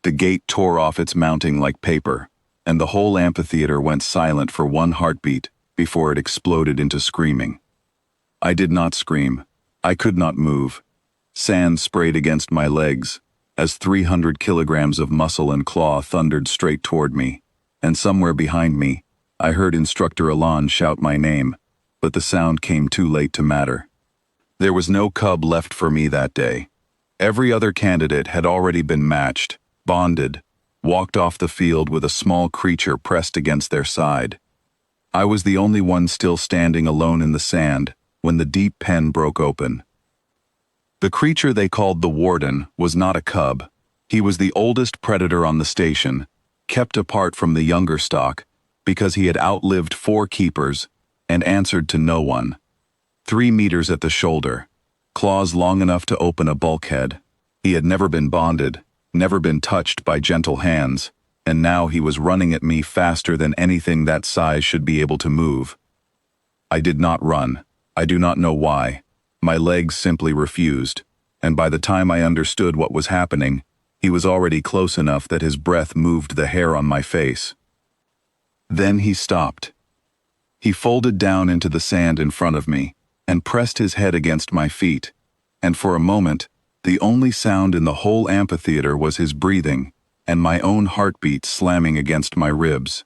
The gate tore off its mounting like paper, and the whole amphitheater went silent for one heartbeat before it exploded into screaming. I did not scream. I could not move. Sand sprayed against my legs as 300 kilograms of muscle and claw thundered straight toward me, and somewhere behind me, I heard Instructor Elan shout my name, but the sound came too late to matter. There was no cub left for me that day. Every other candidate had already been matched, bonded, walked off the field with a small creature pressed against their side. I was the only one still standing alone in the sand when the deep pen broke open. The creature they called the Warden was not a cub. He was the oldest predator on the station, kept apart from the younger stock because he had outlived 4 keepers and answered to no one. 3 meters at the shoulder, claws long enough to open a bulkhead. He had never been bonded, never been touched by gentle hands, and now he was running at me faster than anything that size should be able to move. I did not run. I do not know why. My legs simply refused, and by the time I understood what was happening, he was already close enough that his breath moved the hair on my face. Then he stopped. He folded down into the sand in front of me and pressed his head against my feet, and for a moment, the only sound in the whole amphitheater was his breathing and my own heartbeat slamming against my ribs.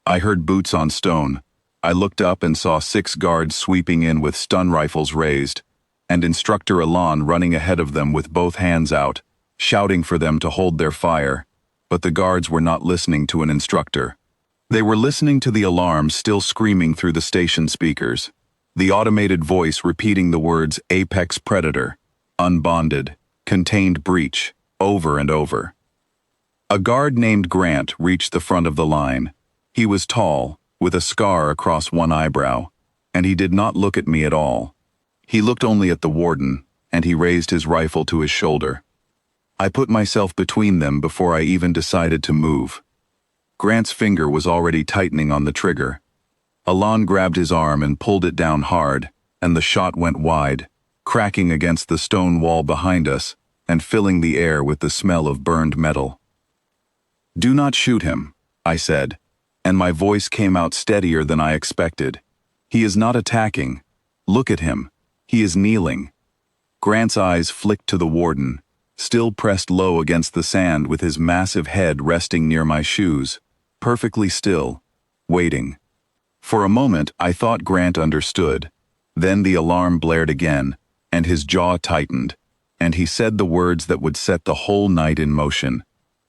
I heard boots on stone. I looked up and saw 6 guards sweeping in with stun rifles raised, and Instructor Elan running ahead of them with both hands out, shouting for them to hold their fire, but the guards were not listening to an instructor. They were listening to the alarm still screaming through the station speakers, the automated voice repeating the words apex predator, unbonded, contained breach, over and over. A guard named Grant reached the front of the line. He was tall, with a scar across one eyebrow, and he did not look at me at all. He looked only at the warden, and he raised his rifle to his shoulder. I put myself between them before I even decided to move. Grant's finger was already tightening on the trigger. Elan grabbed his arm and pulled it down hard, and the shot went wide, cracking against the stone wall behind us and filling the air with the smell of burned metal. "Do not shoot him," I said, and my voice came out steadier than I expected. "He is not attacking. Look at him. He is kneeling." Grant's eyes flicked to the warden, still pressed low against the sand with his massive head resting near my shoes, perfectly still, waiting. For a moment, I thought Grant understood. Then the alarm blared again, and his jaw tightened, and he said the words that would set the whole night in motion.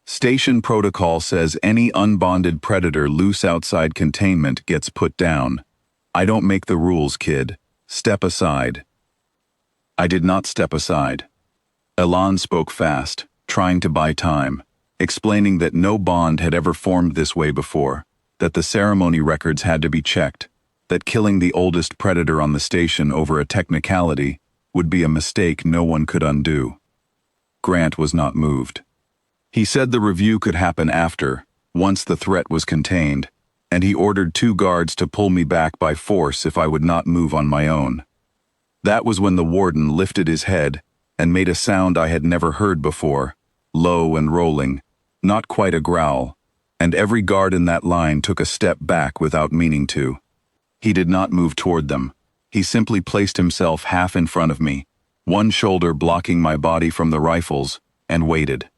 "Station protocol says any unbonded predator loose outside containment gets put down. I don't make the rules, kid. Step aside." I did not step aside. Elan spoke fast, trying to buy time, explaining that no bond had ever formed this way before, that the ceremony records had to be checked, that killing the oldest predator on the station over a technicality would be a mistake no one could undo. Grant was not moved. He said the review could happen after, once the threat was contained, and he ordered 2 guards to pull me back by force if I would not move on my own. That was when the warden lifted his head and made a sound I had never heard before, low and rolling, not quite a growl, and every guard in that line took a step back without meaning to. He did not move toward them. He simply placed himself half in front of me, one shoulder blocking my body from the rifles, and waited.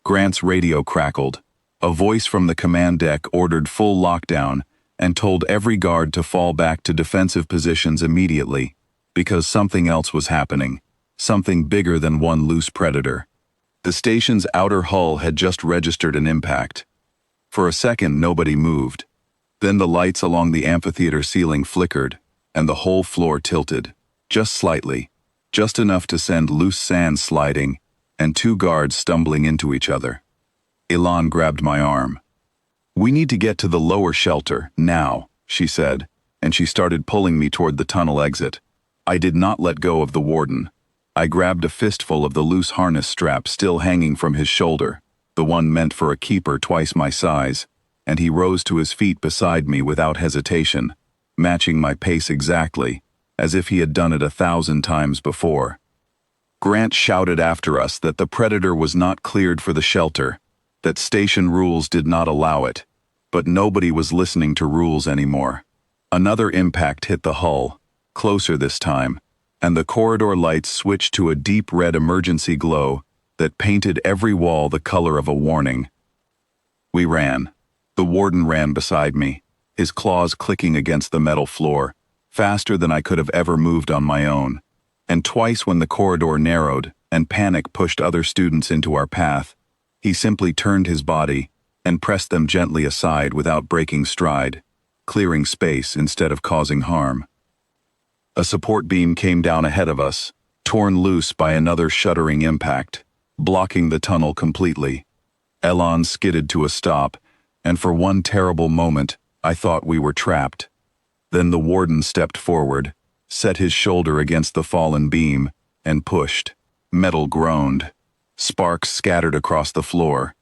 Grant's radio crackled. A voice from the command deck ordered full lockdown and told every guard to fall back to defensive positions immediately, because something else was happening, something bigger than one loose predator. The station's outer hull had just registered an impact. For a second, nobody moved. Then the lights along the amphitheater ceiling flickered, and the whole floor tilted, just slightly, just enough to send loose sand sliding and 2 guards stumbling into each other. Elan grabbed my arm. "We need to get to the lower shelter, now," she said, and she started pulling me toward the tunnel exit. I did not let go of the warden. I grabbed a fistful of the loose harness strap still hanging from his shoulder, the one meant for a keeper twice my size, and he rose to his feet beside me without hesitation, matching my pace exactly, as if he had done it 1,000 times before. Grant shouted after us that the predator was not cleared for the shelter, that station rules did not allow it, but nobody was listening to rules anymore. Another impact hit the hull, closer this time, and the corridor lights switched to a deep red emergency glow that painted every wall the color of a warning. We ran. The warden ran beside me, his claws clicking against the metal floor, faster than I could have ever moved on my own. And twice when the corridor narrowed and panic pushed other students into our path, he simply turned his body and pressed them gently aside without breaking stride, clearing space instead of causing harm. A support beam came down ahead of us, torn loose by another shuddering impact, blocking the tunnel completely. Elan skidded to a stop, and for one terrible moment, I thought we were trapped. Then the warden stepped forward, set his shoulder against the fallen beam, and pushed. Metal groaned. Sparks scattered across the floor.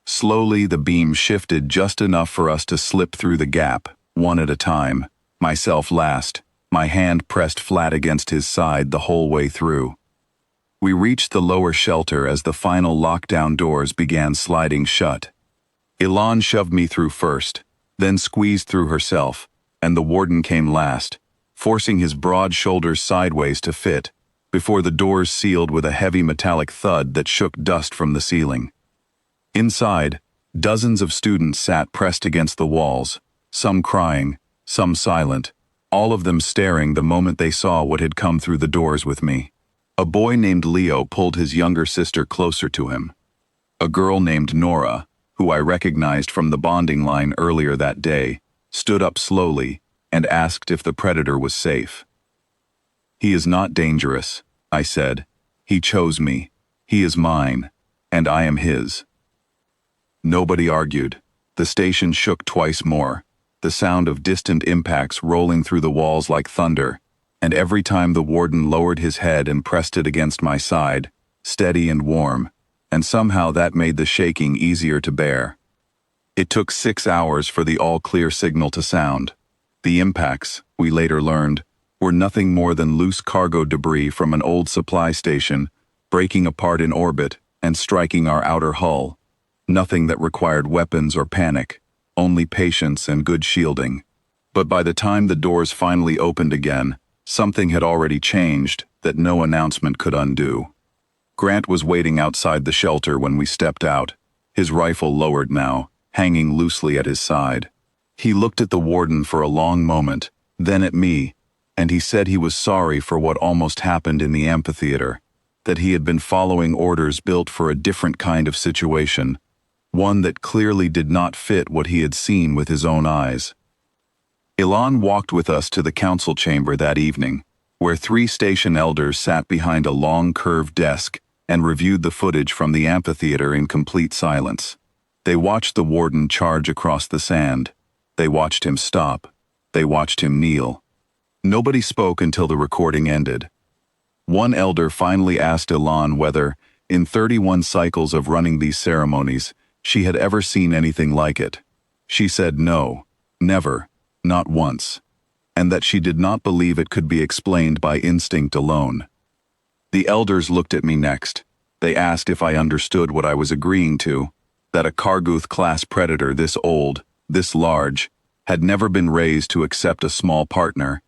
Slowly, the beam shifted just enough for us to slip through the gap, one at a time, myself last, my hand pressed flat against his side the whole way through. We reached the lower shelter as the final lockdown doors began sliding shut. Elan shoved me through first, then squeezed through herself, and the warden came last, forcing his broad shoulders sideways to fit, before the doors sealed with a heavy metallic thud that shook dust from the ceiling. Inside, dozens of students sat pressed against the walls, some crying, some silent, all of them staring the moment they saw what had come through the doors with me. A boy named Leo pulled his younger sister closer to him. A girl named Nora, who I recognized from the bonding line earlier that day, stood up slowly and asked if the predator was safe. "He is not dangerous," I said. "He chose me. He is mine, and I am his." Nobody argued. The station shook twice more, the sound of distant impacts rolling through the walls like thunder, and every time the warden lowered his head and pressed it against my side, steady and warm, and somehow that made the shaking easier to bear. It took 6 hours for the all-clear signal to sound. The impacts, we later learned, were nothing more than loose cargo debris from an old supply station, breaking apart in orbit and striking our outer hull. Nothing that required weapons or panic, only patience and good shielding. But by the time the doors finally opened again, something had already changed that no announcement could undo. Grant was waiting outside the shelter when we stepped out, his rifle lowered now, hanging loosely at his side. He looked at the warden for a long moment, then at me, and he said he was sorry for what almost happened in the amphitheater, that he had been following orders built for a different kind of situation, one that clearly did not fit what he had seen with his own eyes. Elan walked with us to the council chamber that evening, where 3 station elders sat behind a long curved desk and reviewed the footage from the amphitheater in complete silence. They watched the warden charge across the sand. They watched him stop. They watched him kneel. Nobody spoke until the recording ended. One elder finally asked Elan whether, in 31 cycles of running these ceremonies, she had ever seen anything like it. She said no, never, not once, and that she did not believe it could be explained by instinct alone. The elders looked at me next. They asked if I understood what I was agreeing to, that a Karguth-class predator this old, this large, had never been raised to accept a small partner,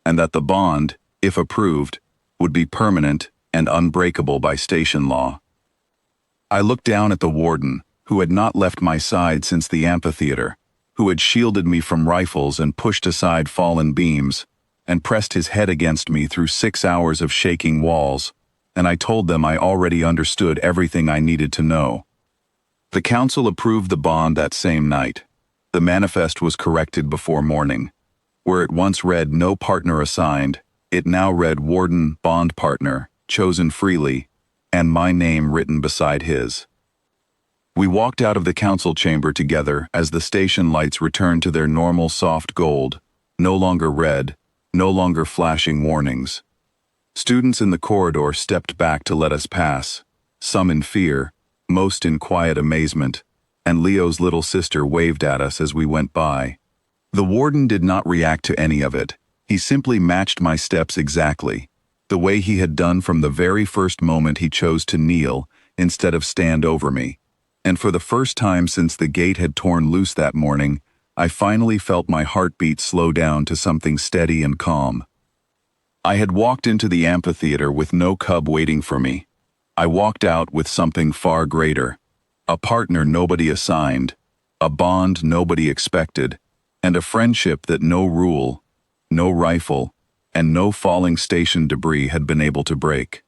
and that the bond, if approved, would be permanent and unbreakable by station law. I looked down at the warden, who had not left my side since the amphitheater, who had shielded me from rifles and pushed aside fallen beams, and pressed his head against me through 6 hours of shaking walls, and I told them I already understood everything I needed to know. The council approved the bond that same night. The manifest was corrected before morning. Where it once read no partner assigned, it now read warden, bond partner, chosen freely, and my name written beside his. We walked out of the council chamber together as the station lights returned to their normal soft gold, no longer red, no longer flashing warnings. Students in the corridor stepped back to let us pass, some in fear, most in quiet amazement, and Leo's little sister waved at us as we went by. The warden did not react to any of it. He simply matched my steps exactly. the way he had done from the very first moment he chose to kneel instead of stand over me. And for the first time since the gate had torn loose that morning, I finally felt my heartbeat slow down to something steady and calm. I had walked into the amphitheater with no cub waiting for me. I walked out with something far greater. A partner nobody assigned, a bond nobody expected, and a friendship that no rule, no rifle, and no falling station debris had been able to break.